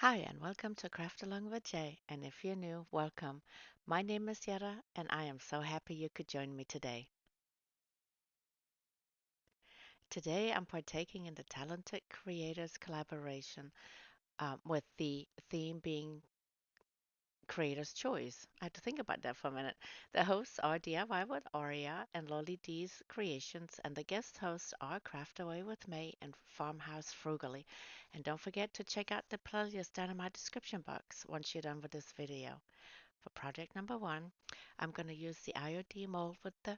Hi, and welcome to Craft Along with Jay. And if you're new, welcome. My name is Yara, and I am so happy you could join me today. Today, I'm partaking in the Talented Creators collaboration with the theme being Creator's Choice. I had to think about that for a minute. The hosts are DIY with Aria and Lolly D's Creations, and the guest hosts are Craft Away with May and Farmhouse Frugally. And don't forget to check out the playlist down in my description box once you're done with this video. For project number one, I'm going to use the IOD mold with the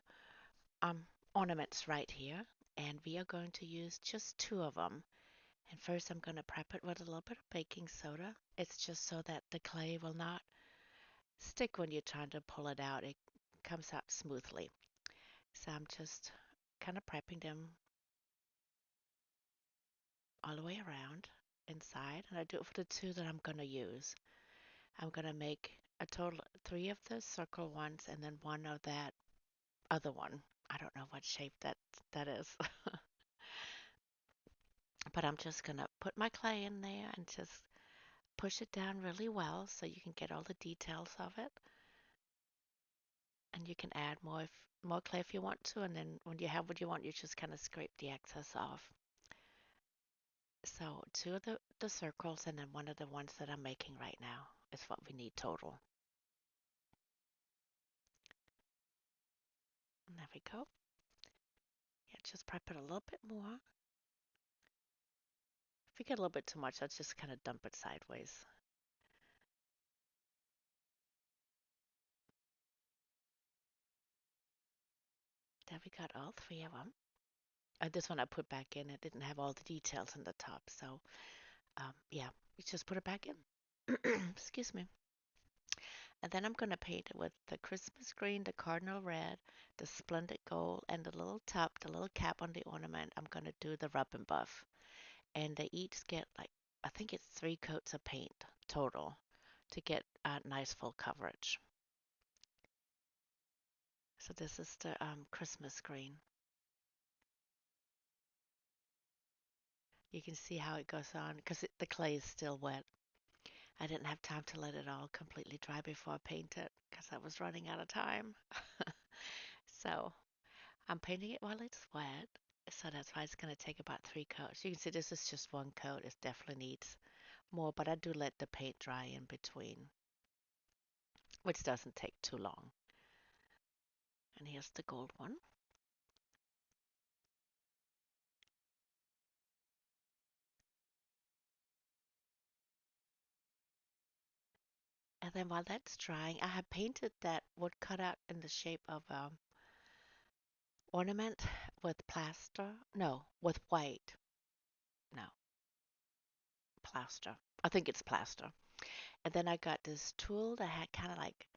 ornaments right here, and we are going to use just two of them. And first I'm going to prep it with a little bit of baking soda. It's just so that the clay will not stick when you're trying to pull it out. It comes out smoothly. So I'm just kind of prepping them all the way around inside, and I do it for the two that I'm going to use. I'm going to make a total of three of the circle ones and then one of that other one. I don't know what shape that is. But I'm just gonna put my clay in there and just push it down really well so you can get all the details of it. And you can add more clay if you want to, and then when you have what you want, you just kind of scrape the excess off. So two of the circles and then one of the ones that I'm making right now is what we need total. And there we go. Yeah, just prep it a little bit more. If you get a little bit too much, let's just kind of dump it sideways. There we got all three of them. This one I put back in. It didn't have all the details in the top, so yeah, we just put it back in. Excuse me. And then I'm going to paint it with the Christmas green, the cardinal red, the splendid gold, and the little top, the little cap on the ornament. I'm going to do the rub and buff. And they each get like, I think it's 3 coats of paint total to get a nice full coverage. So this is the Christmas green. You can see how it goes on because the clay is still wet. I didn't have time to let it all completely dry before I paint it because I was running out of time. So I'm painting it while it's wet. So that's why it's going to take about 3 coats. You can see this is just 1 coat. It definitely needs more, but I do let the paint dry in between, which doesn't take too long. And here's the gold one. And then while that's drying, I have painted that wood cutout in the shape of ornament with plaster. No, with white. No, plaster. I think it's plaster. And then I got this tool that had kind of like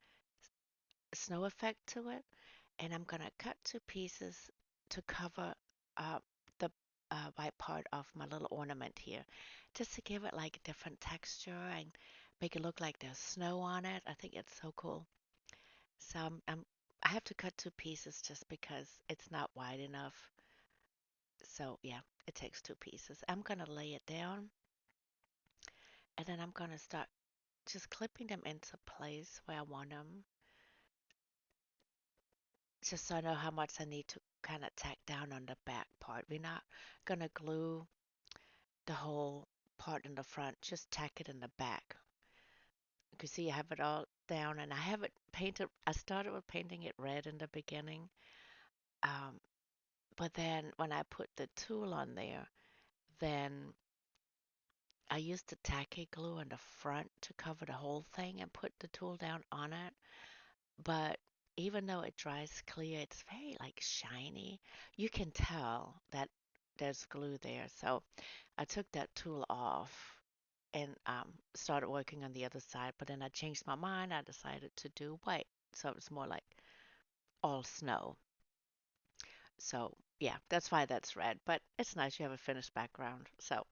snow effect to it. And I'm going to cut two pieces to cover uh, the white part of my little ornament here, just to give it like a different texture and make it look like there's snow on it. I think it's so cool. So I have to cut two pieces just because it's not wide enough. So yeah, it takes two pieces. I'm going to lay it down and then I'm going to start just clipping them into place where I want them, just so I know how much I need to kind of tack down on the back part. We're not going to glue the whole part in the front, just tack it in the back. You can see I have it all down and I have it painted. I started with painting it red in the beginning. Um, but then when I put the tool on there, then I used the tacky glue in the front to cover the whole thing and put the tool down on it. But even though it dries clear, it's very like shiny. You can tell that there's glue there. So I took that tool off and started working on the other side. But then I changed my mind. I decided to do white. So it was more like all snow. So yeah, that's why that's red. But it's nice you have a finished background. So,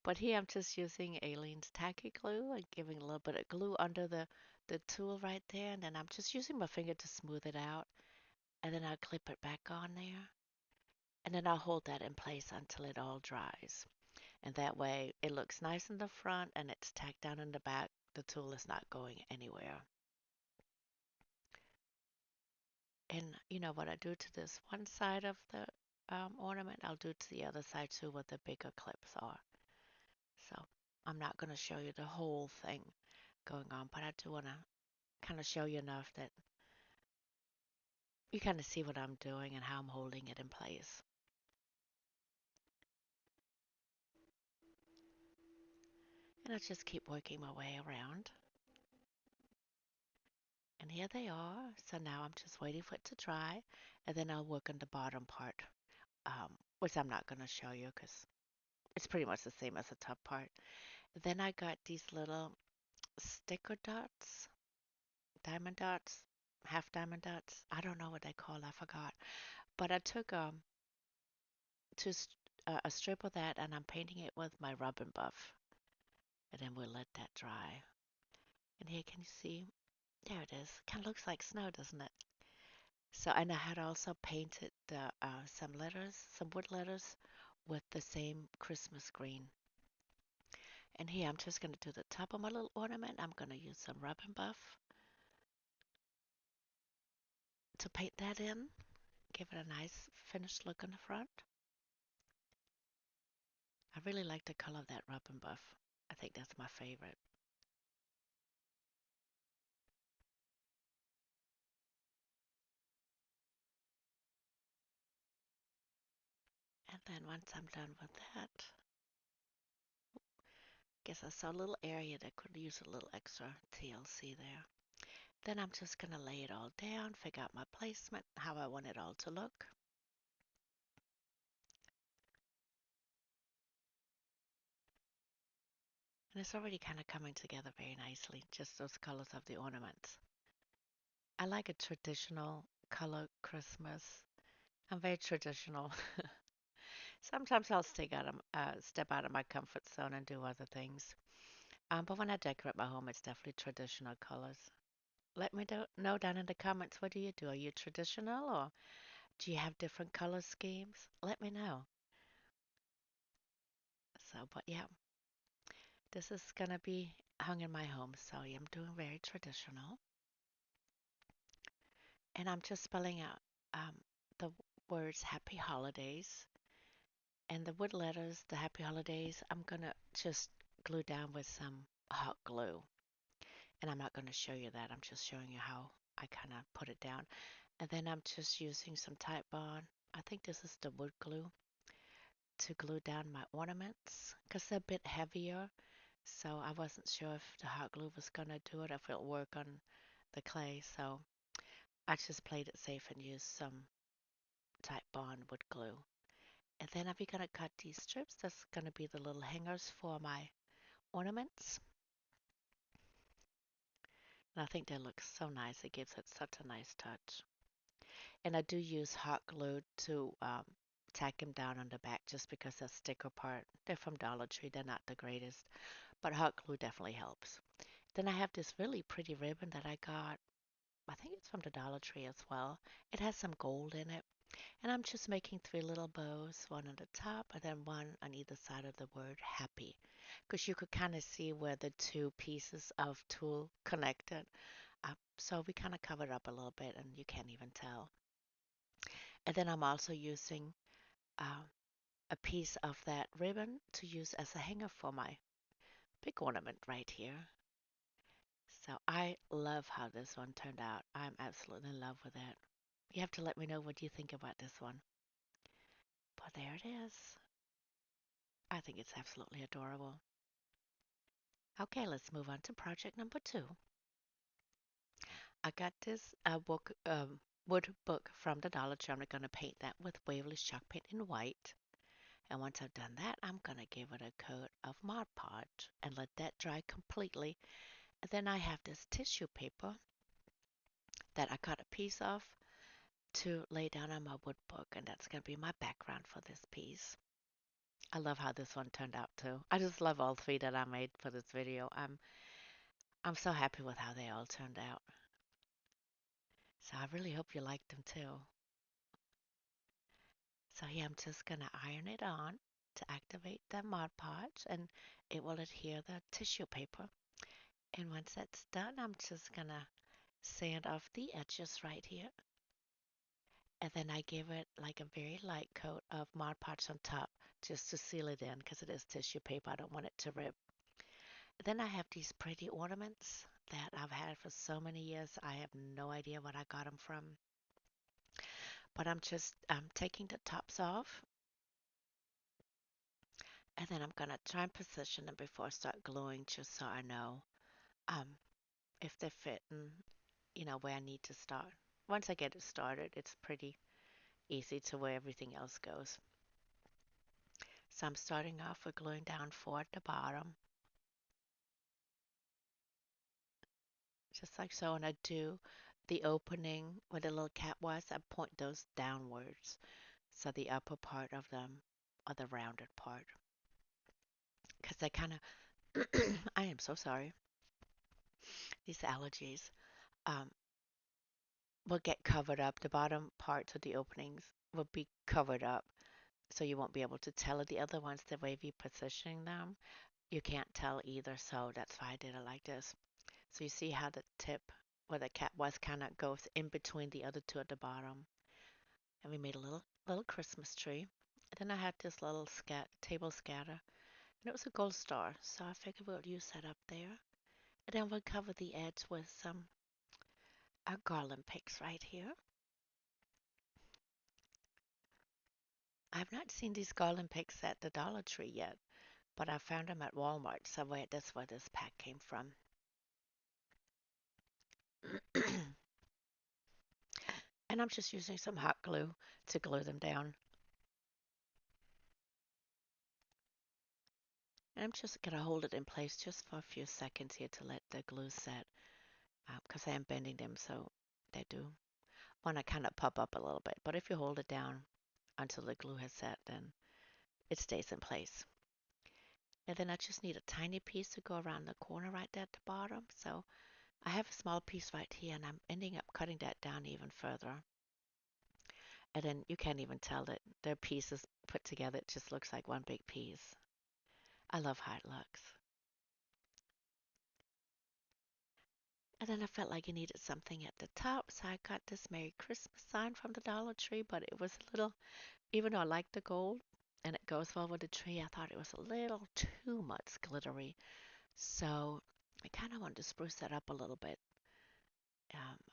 but here I'm just using Aleene's tacky glue and giving a little bit of glue under the tool right there. And then I'm just using my finger to smooth it out. And then I'll clip it back on there. And then I'll hold that in place until it all dries. And that way it looks nice in the front and it's tacked down in the back. The tool is not going anywhere. And you know what I do to this one side of the ornament, I'll do to the other side too where the bigger clips are. So I'm not going to show you the whole thing going on, but I do want to kind of show you enough that you kind of see what I'm doing and how I'm holding it in place. And I just keep working my way around. And here they are. So now I'm just waiting for it to dry, and then I'll work on the bottom part, which I'm not going to show you because it's pretty much the same as the top part. Then I got these little sticker dots, diamond dots, half diamond dots. I don't know what they call, I forgot. But I took to a strip of that and I'm painting it with my rub and buff. And then we'll let that dry. And here, can you see? There it is. Kind of looks like snow, doesn't it? So, and I had also painted some letters, some wood letters with the same Christmas green. And here I'm just going to do the top of my little ornament. I'm going to use some rub and buff to paint that in, give it a nice finished look on the front. I really like the color of that rub and buff. I think that's my favorite. And then once I'm done with that, guess I saw a little area that could use a little extra TLC there. Then I'm just going to lay it all down, figure out my placement, how I want it all to look. And it's already kind of coming together very nicely, just those colors of the ornaments. I like a traditional color Christmas. I'm very traditional. Sometimes I'll step out of my comfort zone and do other things. But when I decorate my home, it's definitely traditional colors. Let me know down in the comments, what do you do? Are you traditional or do you have different color schemes? Let me know. So, but yeah, this is gonna be hung in my home, so yeah, I'm doing very traditional. And I'm just spelling out the words Happy Holidays and the wood letters, the Happy Holidays, I'm gonna just glue down with some hot glue. And I'm not gonna show you that, I'm just showing you how I kind of put it down. And then I'm just using some Type Bond. I think this is the wood glue to glue down my ornaments because they're a bit heavier. So I wasn't sure if the hot glue was gonna do it, if it'll work on the clay. So I just played it safe and used some Type Bond wood glue. And then I'm gonna cut these strips. That's gonna be the little hangers for my ornaments. And I think they look so nice. It gives it such a nice touch. And I do use hot glue to tack them down on the back just because the sticker part, they're from Dollar Tree. They're not the greatest, but hot glue definitely helps. Then I have this really pretty ribbon that I got. I think it's from the Dollar Tree as well. It has some gold in it. And I'm just making three little bows, one on the top and then one on either side of the word happy. Because you could kind of see where the two pieces of tulle connected. So we kind of covered up a little bit and you can't even tell. And then I'm also using uh, a piece of that ribbon to use as a hanger for my big ornament right here. So I love how this one turned out. I'm absolutely in love with it. You have to let me know what you think about this one. But there it is. I think it's absolutely adorable. Okay, let's move on to project number two. I got this wood book from the Dollar Tree. I'm going to paint that with Waverly's chalk paint in white. And once I've done that, I'm going to give it a coat of Mod Podge and let that dry completely. And then I have this tissue paper that I cut a piece of to lay down on my wood book, and that's going to be my background for this piece. I love how this one turned out too. I just love all three that I made for this video. I'm so happy with how they all turned out. So I really hope you liked them too. So yeah, I'm just gonna iron it on. to activate the Mod Podge, and it will adhere the tissue paper. And once that's done, I'm just gonna sand off the edges right here. And then I give it like a very light coat of Mod Podge on top just to seal it in because it is tissue paper. I don't want it to rip. Then I have these pretty ornaments that I've had for so many years. I have no idea what I got them from. But I'm taking the tops off, and then I'm gonna try and position them before I start gluing just so I know um, if they're fitting, where I need to start. Once I get it started, it's pretty easy to where everything else goes. So I'm starting off with gluing down 4 at the bottom, just like so. And I do the opening where the little cat was, I point those downwards. So the upper part of them are the rounded part. Because they kind of, I am so sorry, these allergies um, will get covered up. The bottom parts of the openings will be covered up. So you won't be able to tell the other ones the way we positioning them. You can't tell either. So that's why I did it like this. So you see how the tip where the cat was kind of goes in between the other two at the bottom. And we made a little Christmas tree. And then I had this little table scatter, and it was a gold star. So I figured we'll use that up there. And then we'll cover the edge with some garland picks right here. I've not seen these garland picks at the Dollar Tree yet, but I found them at Walmart. So that's where this pack came from. And I'm just using some hot glue to glue them down. And I'm just going to hold it in place just for a few seconds here to let the glue set because I am bending them so they do want to kind of pop up a little bit. But if you hold it down until the glue has set, then it stays in place. And then I just need a tiny piece to go around the corner right there at the bottom. So I have a small piece right here and I'm ending up cutting that down even further. And then you can't even tell that they're pieces put together. It just looks like one big piece. I love how it looks. And then I felt like I needed something at the top, so I got this Merry Christmas sign from the Dollar Tree, but it was a little, even though I like the gold and it goes well with the tree, I thought it was a little too much glittery. So I kind of wanted to spruce that up a little bit.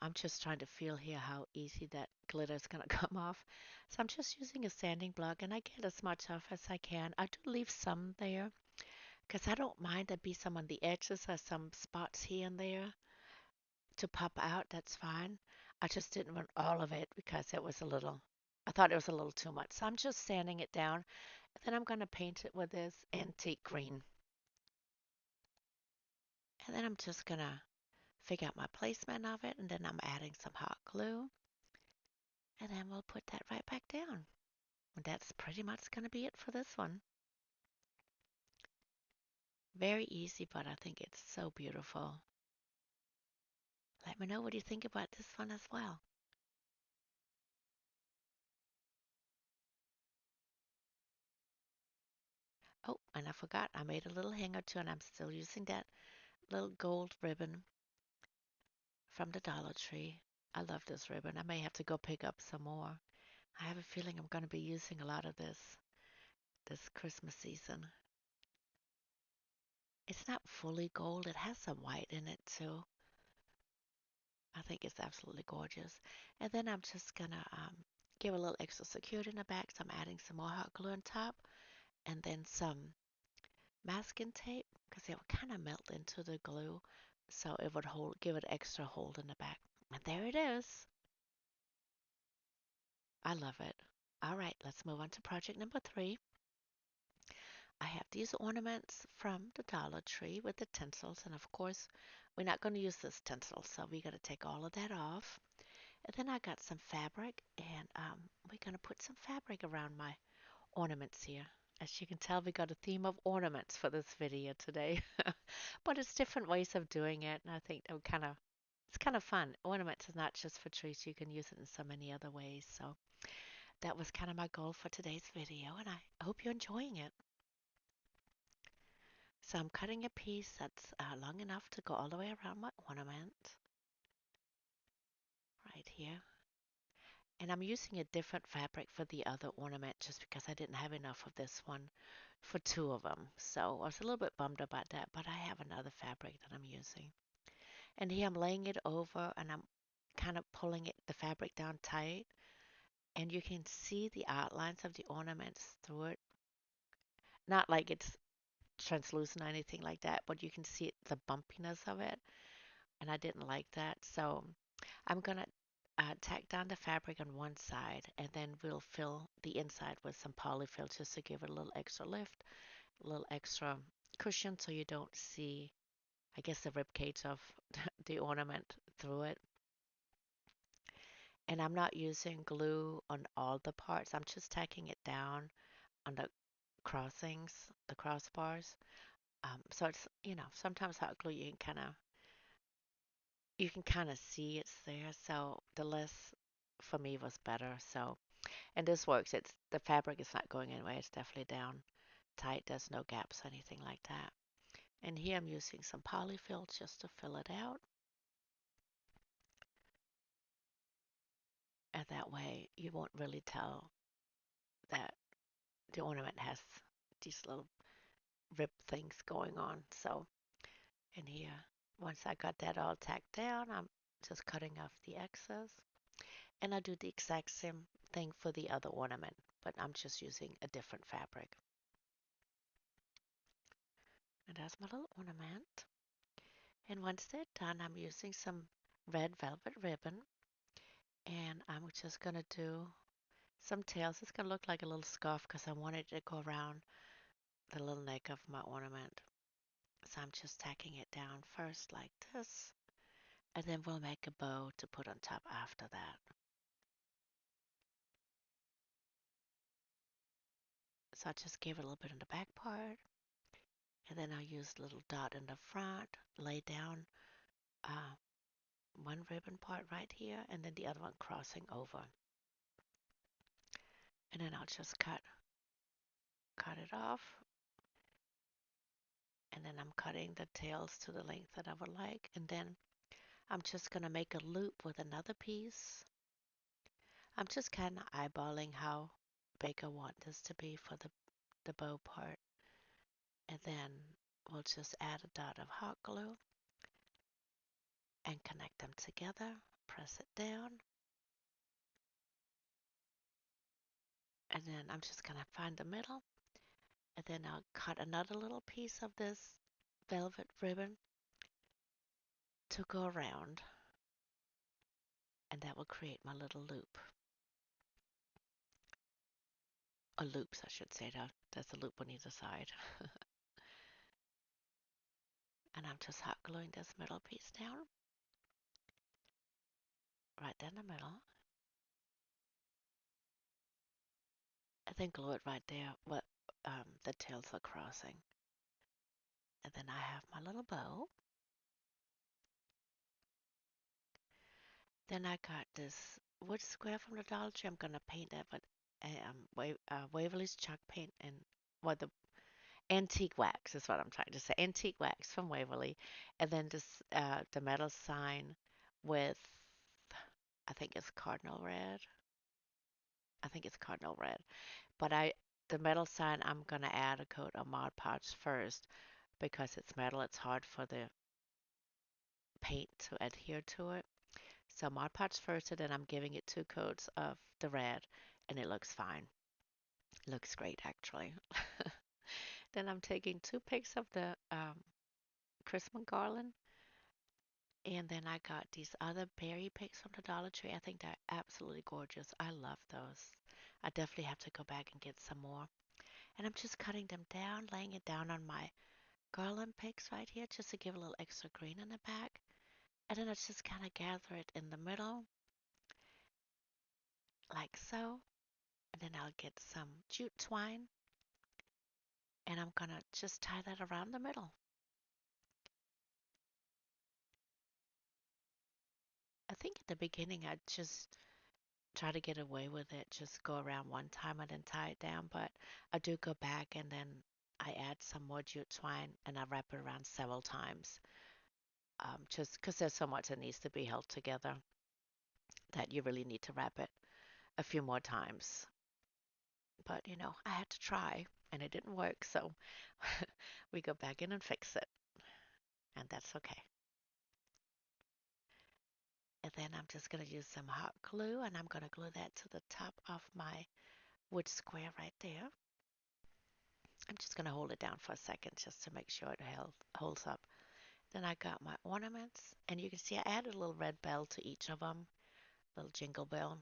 I'm just trying to feel here how easy that glitter is going to come off. So I'm just using a sanding block and I get as much off as I can. I do leave some there because I don't mind there be some on the edges or some spots here and there to pop out, that's fine. I just didn't want all of it because I thought it was a little too much. So I'm just sanding it down. And then I'm going to paint it with this antique green. And then I'm just going to figure out my placement of it. And then I'm adding some hot glue. And then we'll put that right back down. And that's pretty much going to be it for this one. Very easy, but I think it's so beautiful. Let me know what you think about this one as well. Oh, and I forgot, I made a little hanger too, and I'm still using that little gold ribbon from the Dollar Tree. I love this ribbon. I may have to go pick up some more. I have a feeling I'm going to be using a lot of this Christmas season. It's not fully gold. It has some white in it too. I think it's absolutely gorgeous. And then I'm just gonna give a little extra security in the back. So I'm adding some more hot glue on top and then some masking tape because it would kind of melt into the glue. So it would give it extra hold in the back. And there it is. I love it. All right, let's move on to project number 3. I have these ornaments from the Dollar Tree with the tinsels, and of course, we're not going to use this tinsel, so we're going to take all of that off. And then I got some fabric, and we're going to put some fabric around my ornaments here. As you can tell, we got a theme of ornaments for this video today, but it's different ways of doing it, and I think it's kind of fun. Ornaments is not just for trees; you can use it in so many other ways. So that was kind of my goal for today's video, and I hope you're enjoying it. So I'm cutting a piece that's long enough to go all the way around my ornament right here. And I'm using a different fabric for the other ornament just because I didn't have enough of this one for two of them. So I was a little bit bummed about that, but I have another fabric that I'm using. And here I'm laying it over and I'm kind of pulling the fabric down tight. And you can see the outlines of the ornaments through it. Not like it's translucent or anything like that, but you can see the bumpiness of it. And I didn't like that. So I'm gonna tack down the fabric on one side and then we'll fill the inside with some polyfill just to give it a little extra lift, a little extra cushion so you don't see, I guess, the rib cage of the ornament through it. And I'm not using glue on all the parts. I'm just tacking it down on the crossings, the crossbars. So it's, sometimes hot glue you can kind of see it's there. So the less for me was better. So, and this works. It's the fabric is not going anywhere. It's definitely down tight. There's no gaps, anything like that. And here I'm using some polyfill just to fill it out. And that way you won't really tell that the ornament has these little rib things going on. So, and here, once I got that all tacked down, I'm just cutting off the excess. And I do the exact same thing for the other ornament, but I'm just using a different fabric. And that's my little ornament. And once they're done, I'm using some red velvet ribbon. And I'm just going to do some tails. It's going to look like a little scarf because I wanted it to go around the little neck of my ornament. So I'm just tacking it down first like this. And then we'll make a bow to put on top after that. So I just gave it a little bit in the back part. And then I'll use a little dot in the front, lay down uh, one ribbon part right here, and then the other one crossing over. And then I'll just cut it off. And then I'm cutting the tails to the length that I would like. And then I'm just going to make a loop with another piece. I'm just kind of eyeballing how big I want this to be for the bow part. And then we'll just add a dot of hot glue and connect them together. Press it down. And then I'm just going to find the middle. And then I'll cut another little piece of this velvet ribbon to go around. And that will create my little loop. Or loops, I should say. There's a loop on either side. And I'm just hot gluing this middle piece down. Right down the middle. And then glue it right there where the tails are crossing. And then I have my little bow. Then I got this wood square from the Dollar Tree. I'm going to paint it with Waverly's chalk paint and the antique wax is what I'm trying to say. Antique wax from Waverly. And then this the metal sign with, I think it's cardinal red. I think it's cardinal red. But the metal sign, I'm going to add a coat of Mod Podge first because it's metal. It's hard for the paint to adhere to it. So Mod Podge first, and then I'm giving it two coats of the red, and it looks fine. Looks great, actually. Then I'm taking two picks of the Christmas garland, and then I got these other berry picks from the Dollar Tree. I think they're absolutely gorgeous. I love those. I definitely have to go back and get some more. And I'm just cutting them down, laying it down on my garland picks right here just to give a little extra green in the back. And then I just kind of gather it in the middle like so. And then I'll get some jute twine and I'm gonna just tie that around the middle. I think at the beginning I just try to get away with it. Just go around one time and then tie it down. But I do go back and then I add some more jute twine and I wrap it around several times. Just because there's so much that needs to be held together that you really need to wrap it a few more times. But I had to try and it didn't work. So we go back in and fix it. And that's okay. And then I'm just going to use some hot glue and I'm going to glue that to the top of my wood square right there. I'm just going to hold it down for a second just to make sure it holds up. Then I got my ornaments, and you can see I added a little red bell to each of them, little jingle bell.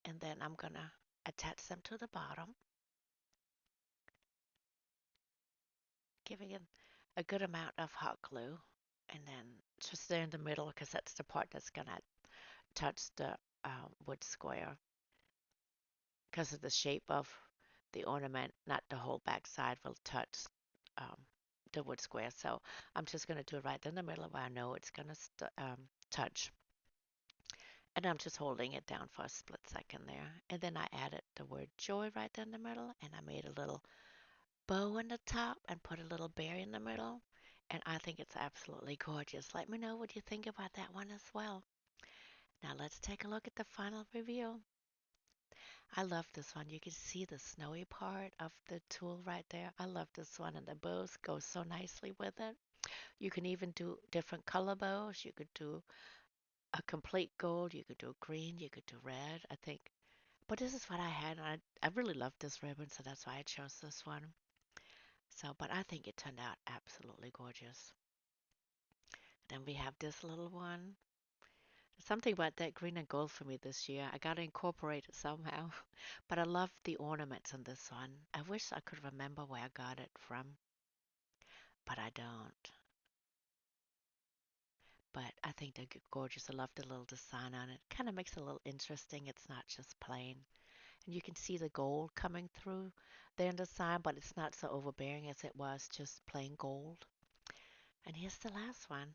And then I'm going to attach them to the bottom, giving it a good amount of hot glue. And then just there in the middle, because that's the part that's going to touch the wood square. Because of the shape of the ornament, not the whole back side will touch um, the wood square. So I'm just going to do it right in the middle where I know it's going to touch. And I'm just holding it down for a split second there. And then I added the word joy right in the middle. And I made a little bow in the top and put a little bear in the middle. And I think it's absolutely gorgeous. Let me know what you think about that one as well. Now let's take a look at the final review. I love this one. You can see the snowy part of the tulle right there. I love this one, and the bows go so nicely with it. You can even do different color bows. You could do a complete gold, you could do green, you could do red, I think. But this is what I had, and I really love this ribbon, so that's why I chose this one. So, but I think it turned out absolutely gorgeous. Then we have this little one. Something about that green and gold for me this year. I got to incorporate it somehow. But I love the ornaments in this one. I wish I could remember where I got it from, but I don't. But I think they're gorgeous. I love the little design on it. Kind of makes it a little interesting. It's not just plain. And you can see the gold coming through there in the design, but it's not so overbearing as it was just plain gold. And here's the last one.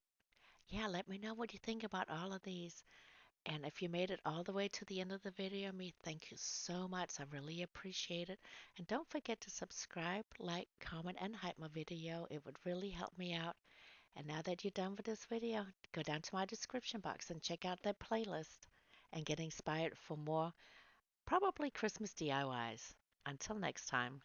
Yeah, let me know what you think about all of these. And if you made it all the way to the end of the video, me, thank you so much. I really appreciate it. And don't forget to subscribe, like, comment, and hype my video. It would really help me out. And now that you're done with this video, go down to my description box and check out that playlist and get inspired for more, probably Christmas DIYs. Until next time.